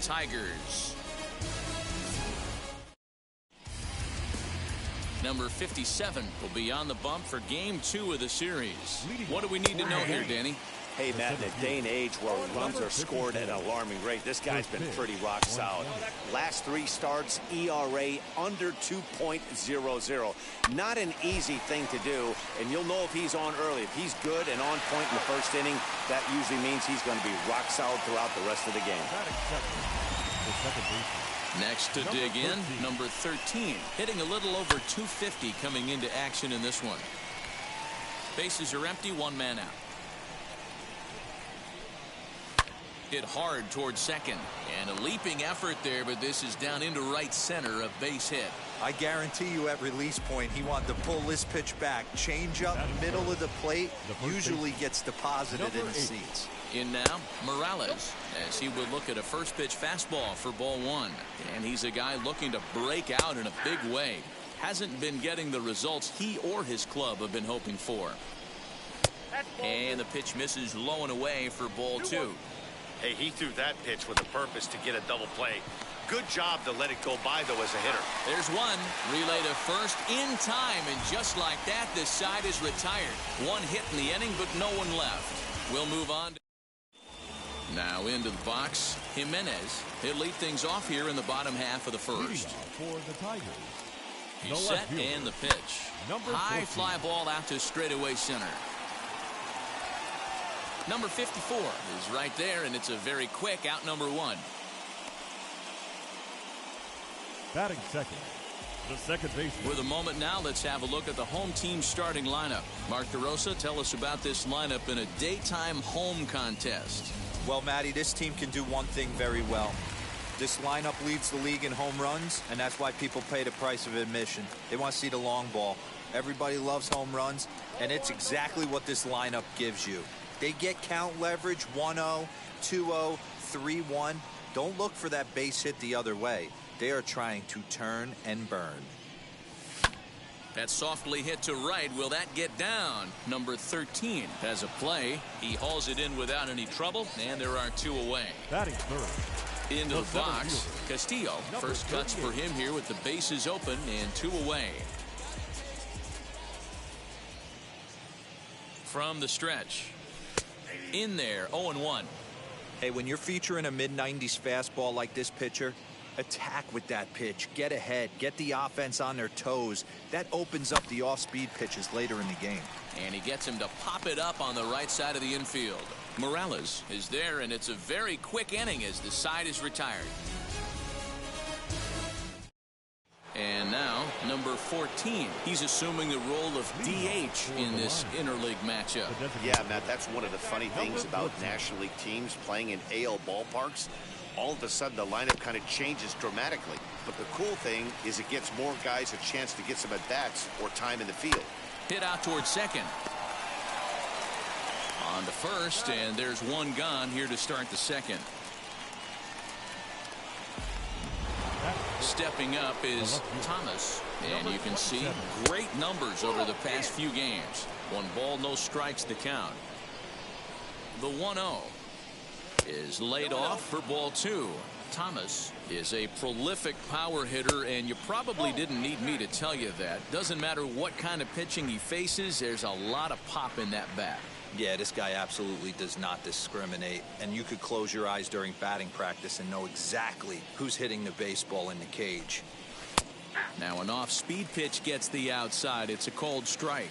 Tigers. Number 57 will be on the bump for game 2 of the series. What do we need to know here, Danny? Hey, Matt, in a day and age where runs are scored at an alarming rate, this guy's been pretty rock solid. Last 3 starts, ERA under 2.00. Not an easy thing to do, and you'll know if he's on early. If he's good and on point in the first inning, that usually means he's going to be rock solid throughout the rest of the game. Next to dig in, number 13, hitting a little over 250 coming into action in this one. Bases are empty, 1 man out. Hit hard towards second, and a leaping effort there, but this is down into right center, a base hit. I guarantee you at release point he wanted to pull this pitch back. Change up middle of the plate usually gets deposited in the seats. In now, Morales, as he would look at a first pitch fastball for ball 1. And he's a guy looking to break out in a big way. Hasn't been getting the results he or his club have been hoping for. And the pitch misses low and away for ball 2. Hey, he threw that pitch with a purpose to get a double play. Good job to let it go by, though, as a hitter. There's one. Relay to first in time, and just like that, this side is retired. 1 hit in the inning, but no one left. We'll move on. Now into the box, Jimenez. He'll lead things off here in the bottom half of the first. For the Tigers, He's set, and the pitch. High fly ball out to straightaway center. Number 54 is right there, and it's a very quick out number 1. Batting second, the second baseman. With a moment now, let's have a look at the home team starting lineup. Mark DeRosa, tell us about this lineup in a daytime home contest. Well, Matty, this team can do one thing very well. This lineup leads the league in home runs, and that's why people pay the price of admission. They want to see the long ball. Everybody loves home runs, and it's exactly what this lineup gives you. They get count leverage 1-0, 2-0, 3-1. Don't look for that base hit the other way. They are trying to turn and burn. That softly hit to right. Will that get down? Number 13 has a play. He hauls it in without any trouble, and there are 2 away. Batting third. Into the box, Castillo. First cuts for him here with the bases open and 2 away. From the stretch. In there, 0-1. Hey, when you're featuring a mid-90s fastball like this pitcher, attack with that pitch. Get ahead. Get the offense on their toes. That opens up the off-speed pitches later in the game. And he gets him to pop it up on the right side of the infield. Morales is there, and it's a very quick inning as the side is retired. And now, number 14. He's assuming the role of DH in this interleague matchup. Yeah, Matt, that's one of the funny things about National League teams playing in AL ballparks. All of a sudden, the lineup kind of changes dramatically. But the cool thing is it gives more guys a chance to get some at-bats or time in the field. Hit out towards second. On to first, and there's 1 gone here to start the second. Stepping up is Thomas, and you can see great numbers over the past few games. 1 ball, no strikes to count. The 1-0 is laid off for ball 2. Thomas is a prolific power hitter, and you probably didn't need me to tell you that. Doesn't matter what kind of pitching he faces, there's a lot of pop in that bat. Yeah, this guy absolutely does not discriminate, and you could close your eyes during batting practice and know exactly who's hitting the baseball in the cage. Now an off-speed pitch gets the outside. It's a cold strike.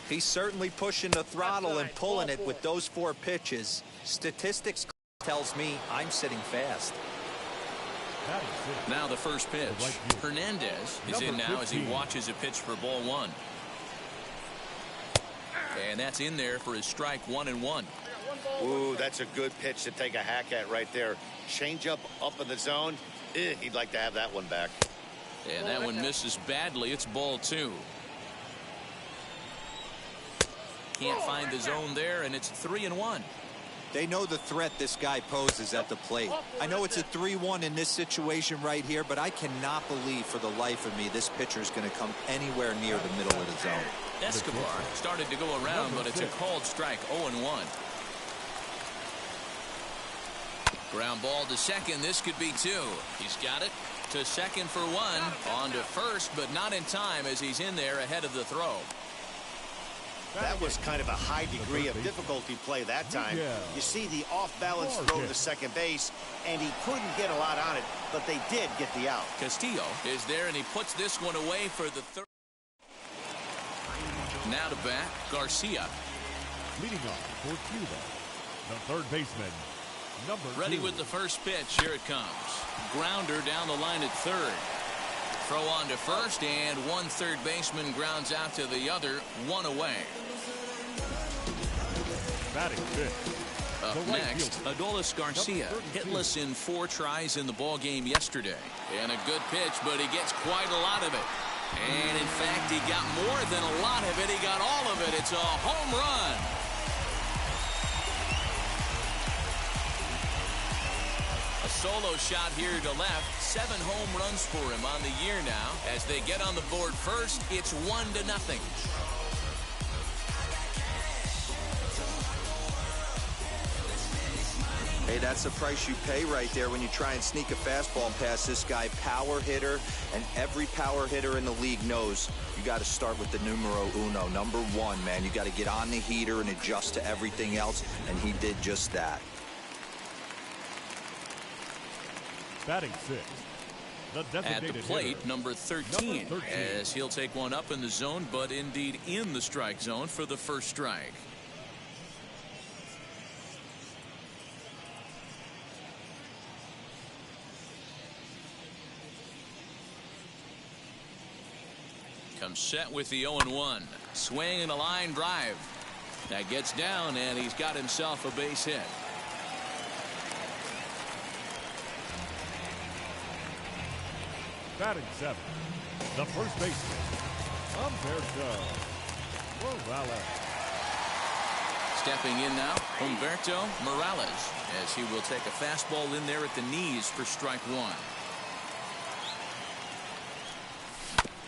He's certainly pushing the throttle and pulling it with those 4 pitches. Statistics tells me I'm sitting fast. Now the first pitch. Hernandez is in now as he watches a pitch for ball 1. And that's in there for his strike 1-1. Ooh, that's a good pitch to take a hack at right there. Change up in the zone. He'd like to have that one back. And that one misses badly. It's ball 2. Can't find the zone there, and it's 3-1. They know the threat this guy poses at the plate. I know it's a 3-1 in this situation right here, but I cannot believe for the life of me this pitcher is going to come anywhere near the middle of the zone. Escobar started to go around, but it's a called strike, 0-1. Ground ball to second. This could be two. He's got it. To second for one. On to first, but not in time as he's in there ahead of the throw. That was kind of a high degree of difficulty play that time. You see the off-balance throw to second base, and he couldn't get a lot on it, but they did get the out. Castillo is there, and he puts this one away for the third. Now to bat, Garcia. Leading off for Cuba, the third baseman, number 2. Ready with the first pitch. Here it comes. Grounder down the line at third. Throw on to first, and one third baseman grounds out to the other, one away. Batting fifth. Up next, Adolis Garcia, hitless in 4 tries in the ball game yesterday. And a good pitch, but he gets quite a lot of it. And in fact, he got more than a lot of it. He got all of it. It's a home run. A solo shot here to left. 7 home runs for him on the year now. As they get on the board first, it's 1-0. Hey, that's the price you pay right there when you try and sneak a fastball past this guy. Power hitter, and every power hitter in the league knows you got to start with the numero uno, number 1, man. You got to get on the heater and adjust to everything else, and he did just that. Batting sixth. At the plate, number 13, as he'll take one up in the zone, but indeed in the strike zone for the first strike. Comes set with the 0-1. Swing and a line drive. That gets down, and he's got himself a base hit. Batting seventh, the first baseman, Humberto Morales. Stepping in now, Humberto Morales, as he will take a fastball in there at the knees for strike 1.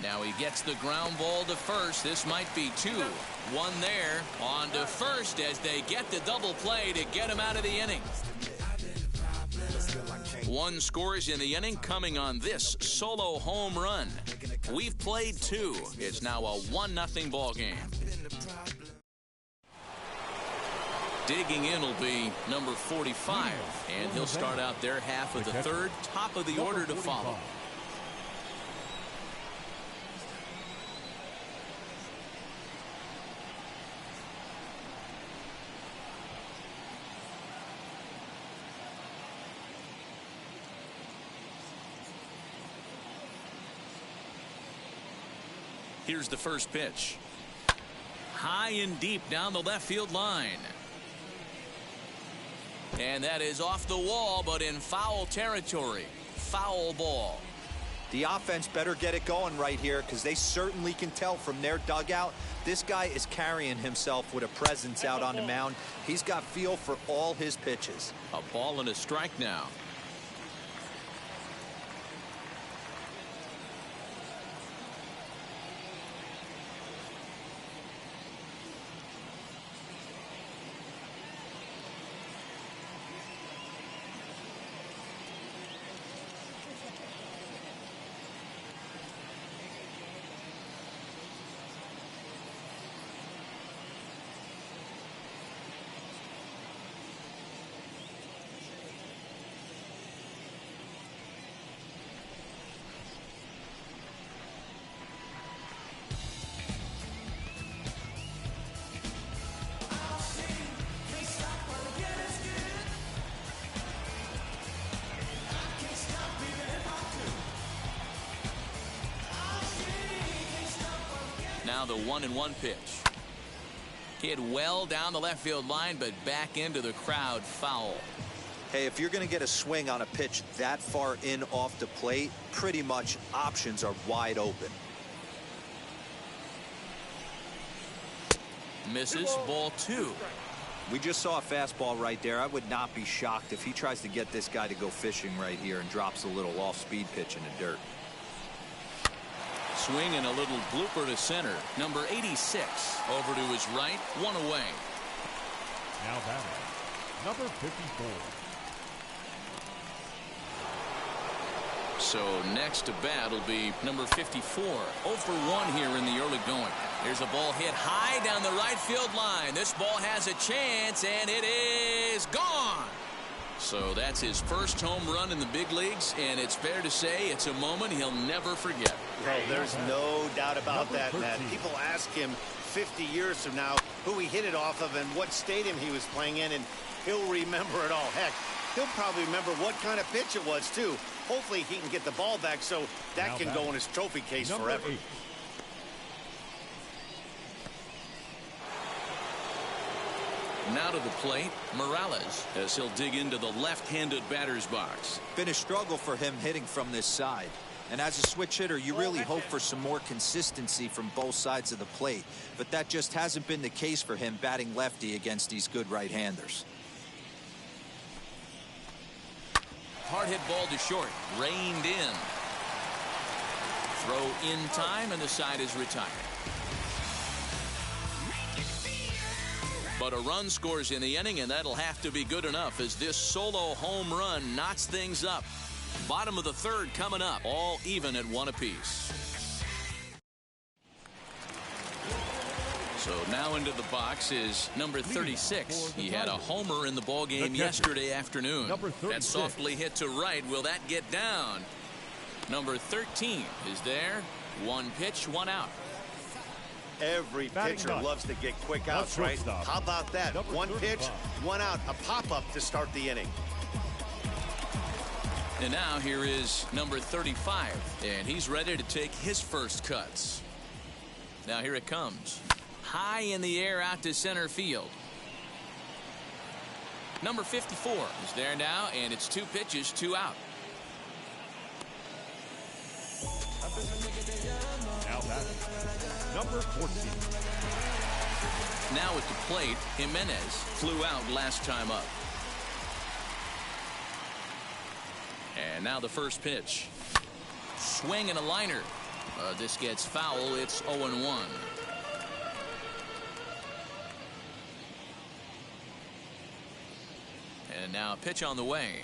Now he gets the ground ball to first. This might be 2. 1 there. On to first as they get the double play to get him out of the inning. 1 scores in the inning coming on this solo home run. We've played 2. It's now a 1-0 ball game. Digging in will be number 45, and he'll start out their half of the third. Top of the order to follow. Here's the first pitch. High and deep down the left field line. And that is off the wall, but in foul territory. Foul ball. The offense better get it going right here, because they certainly can tell from their dugout this guy is carrying himself with a presence out on the mound. He's got feel for all his pitches. A ball and a strike now. Now the 1-1 pitch. Hit well down the left field line, but back into the crowd. Foul. Hey, if you're going to get a swing on a pitch that far in off the plate, pretty much options are wide open. Misses. Ball 2. We just saw a fastball right there. I would not be shocked if he tries to get this guy to go fishing right here and drops a little off-speed pitch in the dirt. Swing and a little blooper to center. Number 86 over to his right. 1 away. Now batting, number 54. So next to bat will be number 54. 0 for 1 here in the early going. Here's a ball hit high down the right field line. This ball has a chance, and it is gone. So that's his first home run in the big leagues, and it's fair to say it's a moment he'll never forget. Well, there's no doubt about that, Matt. People ask him 50 years from now who he hit it off of and what stadium he was playing in, and he'll remember it all. Heck, he'll probably remember what kind of pitch it was, too. Hopefully he can get the ball back so that can go in his trophy case forever. 8. Now to the plate, Morales, as he'll dig into the left-handed batter's box. Been a struggle for him hitting from this side. And as a switch hitter, you really hope for some more consistency from both sides of the plate. But that just hasn't been the case for him batting lefty against these good right-handers. Hard hit ball to short. Reined in. Throw in time, and the side is retired. But a run scores in the inning, and that'll have to be good enough as this solo home run knocks things up. Bottom of the third coming up, all even at 1 apiece. So now into the box is number 36. He had a homer in the ball game yesterday afternoon. That softly hit to right. Will that get down? Number 13 is there. 1 pitch, 1 out. Every pitcher loves to get quick outs, right? How about that? 1 pitch, 1 out, a pop-up to start the inning. And now here is number 35, and he's ready to take his first cuts. Now here it comes. High in the air out to center field. Number 54 is there now, and it's 2 pitches, 2 out. Now batting, number 14. Now at the plate, Jimenez flew out last time up. And now the first pitch. Swing and a liner. This gets foul. It's 0-1. And now a pitch on the way.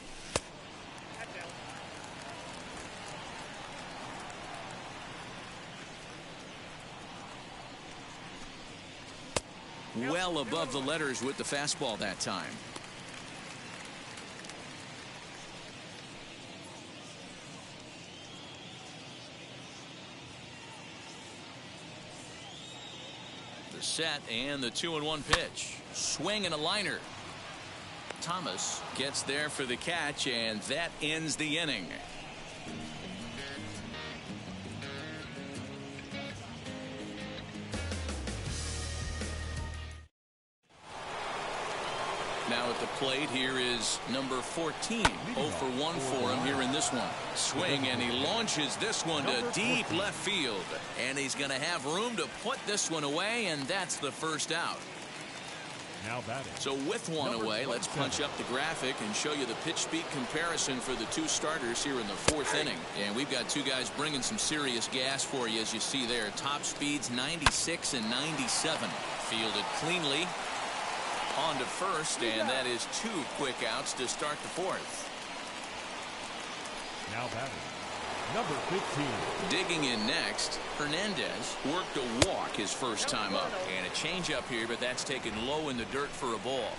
Well above the letters with the fastball that time. The set and the 2-1 pitch. Swing and a liner. Thomas gets there for the catch, and that ends the inning. Now at the plate, here is number 14. 0 for 1 for him here in this one. Swing, and he launches this one to deep left field. And he's going to have room to put this one away, and that's the first out. Now batting. So with 1 away, let's punch up the graphic and show you the pitch speed comparison for the 2 starters here in the 4th inning. And we've got 2 guys bringing some serious gas for you, as you see there. Top speeds 96 and 97. Fielded cleanly. On to first, and that is 2 quick outs to start the 4th. Now batting, number 15. Digging in next, Hernandez worked a walk his first time up, and a changeup here, but that's taken low in the dirt for a ball.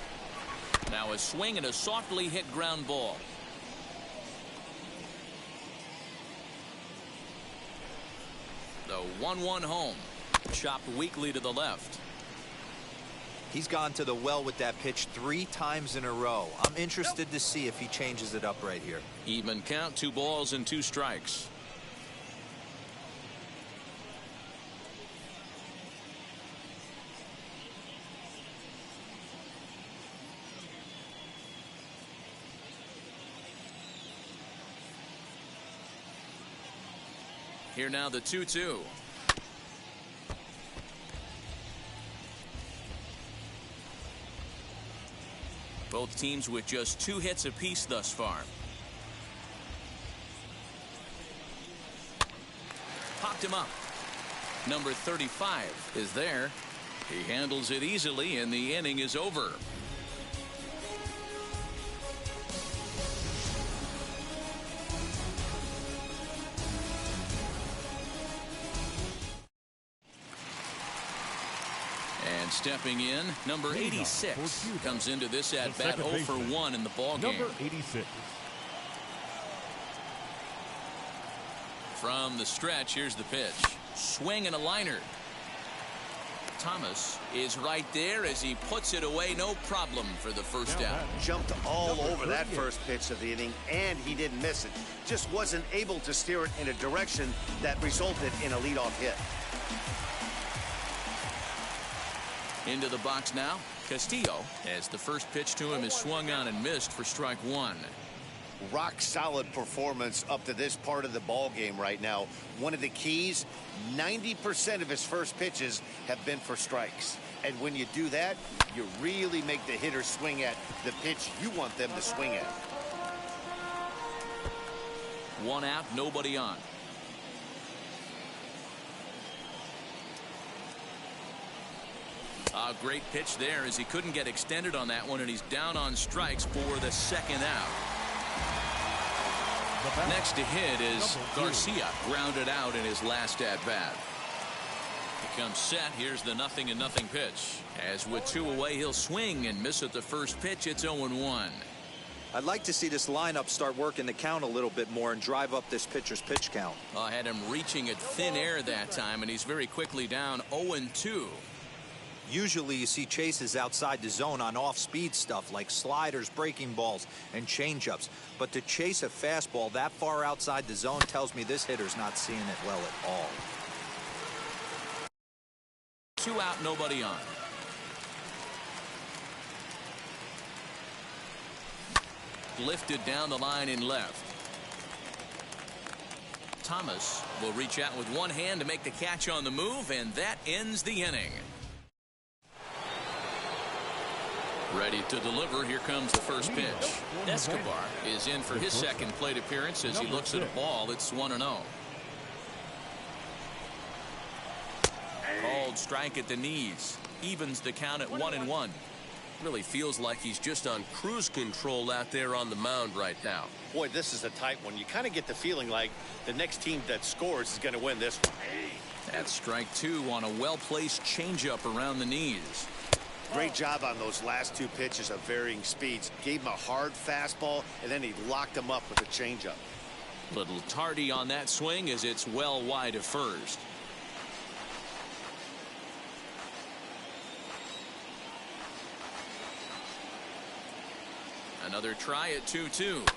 Now a swing and a softly hit ground ball. The 1-1 home, chopped weakly to the left. He's gone to the well with that pitch 3 times in a row. I'm interested to see if he changes it up right here. Even count, 2 balls and 2 strikes. Here now the 2-2. Both teams with just 2 hits apiece thus far. Popped him up. Number 35 is there. He handles it easily, and the inning is over. Stepping in, number 86 comes into this at bat 0 for 1 in the ball game. Number 86. From the stretch, here's the pitch. Swing and a liner. Thomas is right there as he puts it away. No problem for the first out. Jumped all over that first pitch of the inning, and he didn't miss it. Just wasn't able to steer it in a direction that resulted in a leadoff hit. Into the box now, Castillo, as the first pitch to him is swung on and missed for strike one. Rock solid performance up to this part of the ball game right now. One of the keys, 90% of his first pitches have been for strikes. And when you do that, you really make the hitter swing at the pitch you want them to swing at. One out, nobody on. A great pitch there as he couldn't get extended on that one, and he's down on strikes for the second out. Next to hit is Garcia, grounded out in his last at bat. He comes set. Here's the 0-0 pitch. As with 2 away, he'll swing and miss at the first pitch. It's 0-1. I'd like to see this lineup start working the count a little bit more and drive up this pitcher's pitch count. I had him reaching at thin air that time, and he's very quickly down 0-2. Usually you see chases outside the zone on off-speed stuff like sliders, breaking balls, and changeups. But to chase a fastball that far outside the zone tells me this hitter's not seeing it well at all. 2 out, nobody on. Lifted down the line in left. Thomas will reach out with one hand to make the catch on the move, and that ends the inning. Ready to deliver. Here comes the first pitch. Escobar is in for his second plate appearance as he looks at a ball. It's 1-0. Called strike at the knees. Evens the count at 1-1. Really feels like he's just on cruise control out there on the mound right now. Boy, this is a tight one. You kind of get the feeling like the next team that scores is going to win this one. That's strike 2 on a well-placed changeup around the knees. Great job on those last 2 pitches of varying speeds. Gave him a hard fastball, and then he locked him up with a changeup. Little tardy on that swing as it's well wide of first. Another try at 2-2.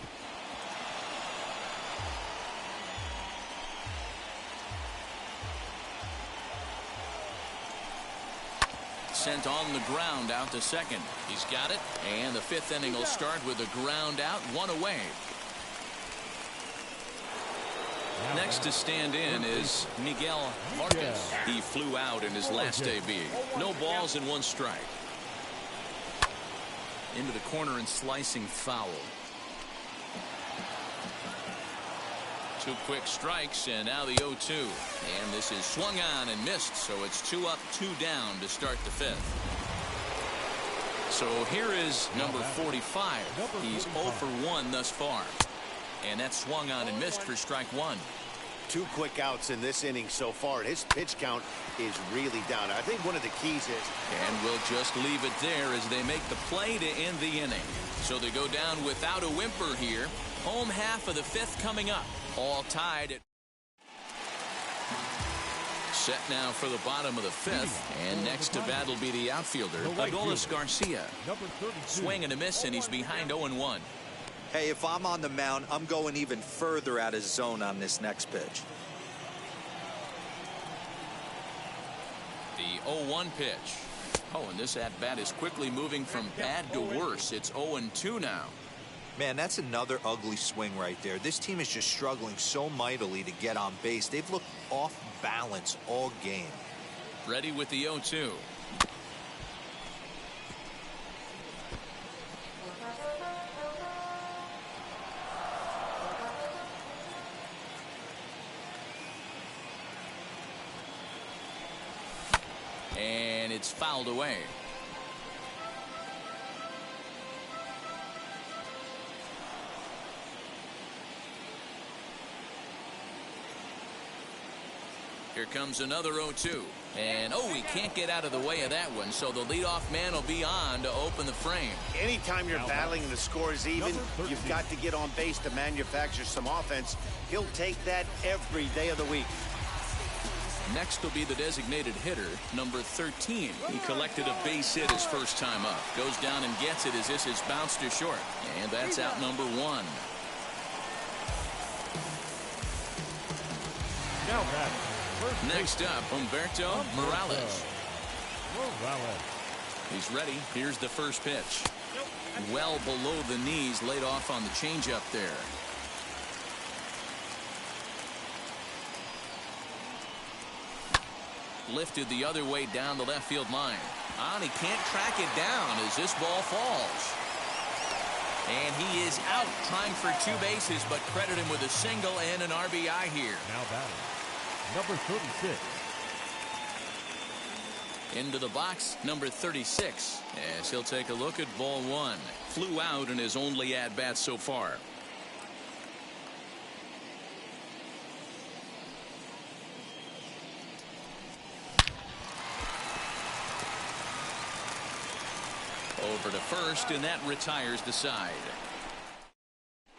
Sent on the ground out to second. He's got it, and the 5th inning will start with a ground out, 1 away. Next to stand in is Miguel Marquez. He flew out in his last AB. No balls and 1 strike. Into the corner and slicing foul. 2 quick strikes, and now the 0-2. And this is swung on and missed, so it's 2 up, 2 down to start the 5th. So here is number 45. He's 0 for 1 thus far. And that's swung on and missed for strike 1. 2 quick outs in this inning so far. His pitch count is really down. I think one of the keys is... And we'll just leave it there as they make the play to end the inning. So they go down without a whimper here. Home half of the 5th coming up. All tied at... Set now for the bottom of the 5th. And next to bat will be the outfielder, Adolis Garcia. Swing and a miss, and he's behind 0-1. Hey, if I'm on the mound, I'm going even further out of zone on this next pitch. The 0-1 pitch. Oh, and this at-bat is quickly moving from bad to worse. It's 0-2 now. Man, that's another ugly swing right there. This team is just struggling so mightily to get on base. They've looked off balance all game. Ready with the 0-2. And it's fouled away. Here comes another 0-2. And, oh, he can't get out of the way of that one, so the leadoff man will be on to open the frame. Anytime you're battling and the score is even, you've got to get on base to manufacture some offense. He'll take that every day of the week. Next will be the designated hitter, number 13. He collected a base hit his first time up. Goes down and gets it as this is bounced to short. And that's out number 1. Now back. Next up, Humberto Morales. He's ready. Here's the first pitch. Well below the knees, laid off on the changeup there. Lifted the other way down the left field line. And he can't track it down as this ball falls. And he is out trying for 2 bases, but credit him with a single and an RBI here. Now batting, number 36. Into the box, number 36, as he'll take a look at ball 1. Flew out in his only at-bat so far. Over to first, and that retires the side.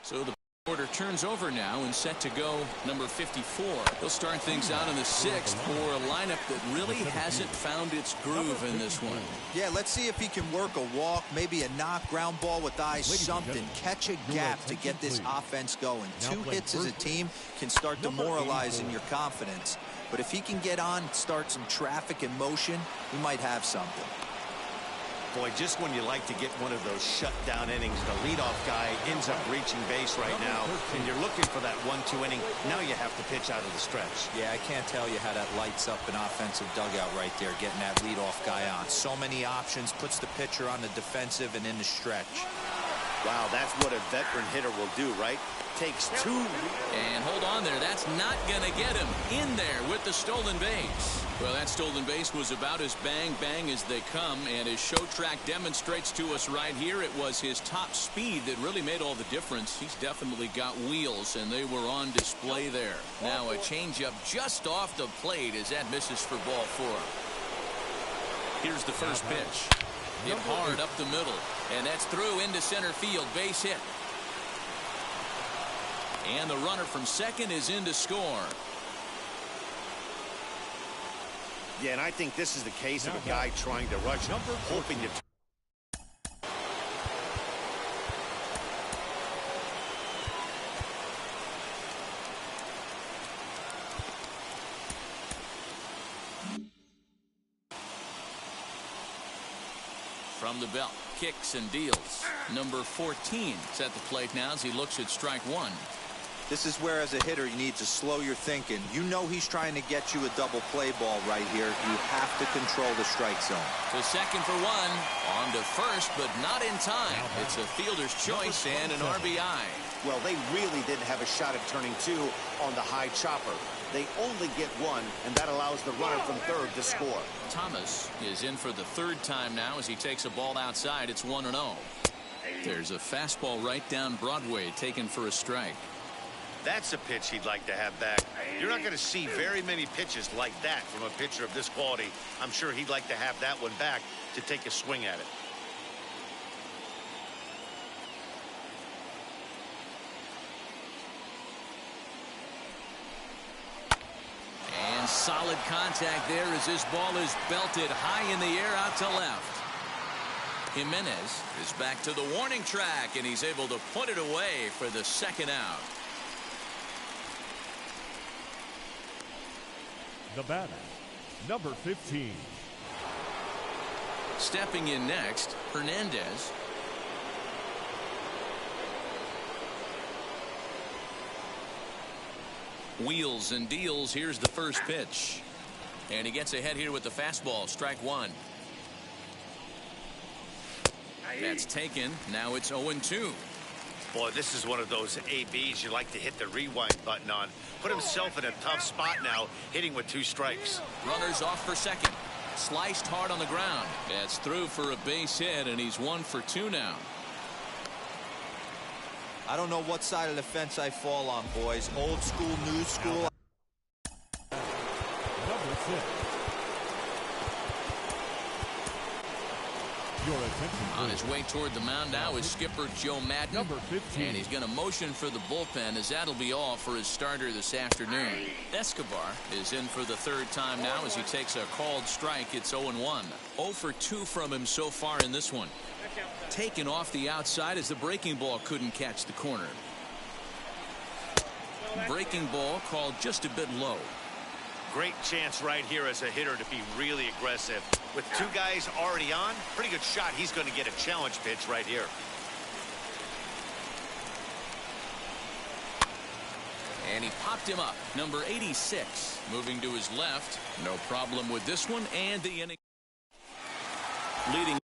So the order turns over now and set to go number 54. He'll start things out in the 6th for a lineup that really hasn't found its groove in this one. Yeah, let's see if he can work a walk, maybe a knock, ground ball with eyes, something. Catch a gap to get this offense going. 2 hits as a team can start demoralizing your confidence. But if he can get on, start some traffic in motion, we might have something. Boy, just when you like to get one of those shutdown innings, the leadoff guy ends up reaching base right now, and you're looking for that 1-2 inning. Now you have to pitch out of the stretch. Yeah, I can't tell you how that lights up an offensive dugout right there, getting that leadoff guy on. So many options, puts the pitcher on the defensive and in the stretch. Wow, that's what a veteran hitter will do, right? Takes 2. And hold on there. That's not going to get him in there with the stolen base. Well, that stolen base was about as bang as they come, and his show track demonstrates to us right here it was his top speed that really made all the difference. He's definitely got wheels, and they were on display there. Now a changeup just off the plate as that misses for ball 4. Here's the first pitch. Hit hard up the middle, and that's through into center field. Base hit. And the runner from second is in to score. Yeah, and I think this is the case of a guy trying to rush him, hoping to. From the belt, kicks and deals. Number 14 is at the plate now as he looks at strike 1. This is where, as a hitter, you need to slow your thinking. You know he's trying to get you a double play ball right here. You have to control the strike zone. To second for 1. On to first, but not in time. It's a fielder's choice and an RBI. Well, they really didn't have a shot at turning 2 on the high chopper. They only get 1, and that allows the runner from third to score. Thomas is in for the 3rd time now as he takes a ball outside. It's 1-0. There's a fastball right down Broadway taken for a strike. That's a pitch he'd like to have back. You're not going to see very many pitches like that from a pitcher of this quality. I'm sure he'd like to have that one back to take a swing at it. And solid contact there as this ball is belted high in the air out to left. Jimenez is back to the warning track, and he's able to put it away for the 2nd out. The batter, number 15. Stepping in next, Hernandez. Wheels and deals. Here's the first pitch. And he gets ahead here with the fastball. Strike 1. That's taken. Now it's 0-2. Boy, this is one of those ABs you like to hit the rewind button on. Put himself in a tough spot now, hitting with 2 strikes. Runners off for second. Sliced hard on the ground. That's through for a base hit, and he's 1 for 2 now. I don't know what side of the fence I fall on, boys. Old school, new school. 6. Your attention, On his please. way toward the mound now is skipper Joe Madden. Number 15. And he's going to motion for the bullpen, as that'll be all for his starter this afternoon. Escobar is in for the third time now as he takes a called strike. It's 0-1. 0 for 2 from him so far in this one. Taken off the outside as the breaking ball couldn't catch the corner. Breaking ball called just a bit low. Great chance right here as a hitter to be really aggressive. With 2 guys already on, pretty good shot. He's going to get a challenge pitch right here. And he popped him up. Number 86 moving to his left. No problem with this one, and the inning leading.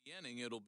The inning, it'll be